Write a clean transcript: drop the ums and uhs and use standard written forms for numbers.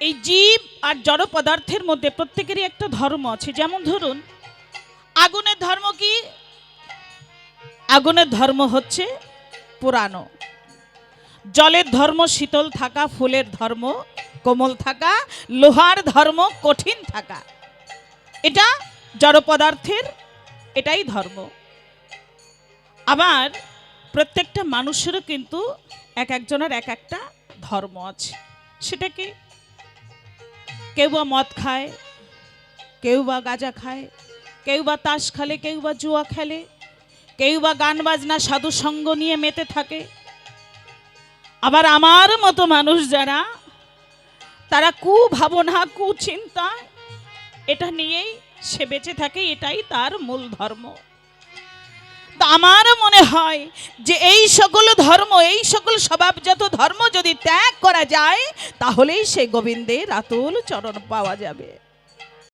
এই জীব আর জড় পদার্থের মধ্যে প্রত্যেকেরই একটা ধর্ম আছে। যেমন ধরুন, আগুনের ধর্ম কি? আগুনের ধর্ম হচ্ছে পুরানো। জলের ধর্ম শীতল থাকা, ফুলের ধর্ম কোমল থাকা, লোহার ধর্ম কঠিন থাকা। এটা জড় পদার্থের এটাই ধর্ম। আবার প্রত্যেকটা মানুষেরও কিন্তু এক একজনের এক একটা ধর্ম আছে। সেটা কি? কেউ বা মদ খায়, কেউ বা গাঁজা খায়, কেউ বা তাস খেলে, কেউ বা জুয়া খেলে, কেউ বা গান বাজনা সাধু সঙ্গ নিয়ে মেতে থাকে। আবার আমার মতো মানুষ যারা, তারা কুভাবনা কুচিন্তা এটা নিয়েই সে বেঁচে থাকে, এটাই তার মূল ধর্ম। তা আমার মনে হয় যে এই সকল ধর্ম, এই সকল স্বভাবজাত ধর্ম যদি ত্যাগ করা যায়, তাহলেই সে গোবিন্দের আতুল চরণ পাওয়া যাবে।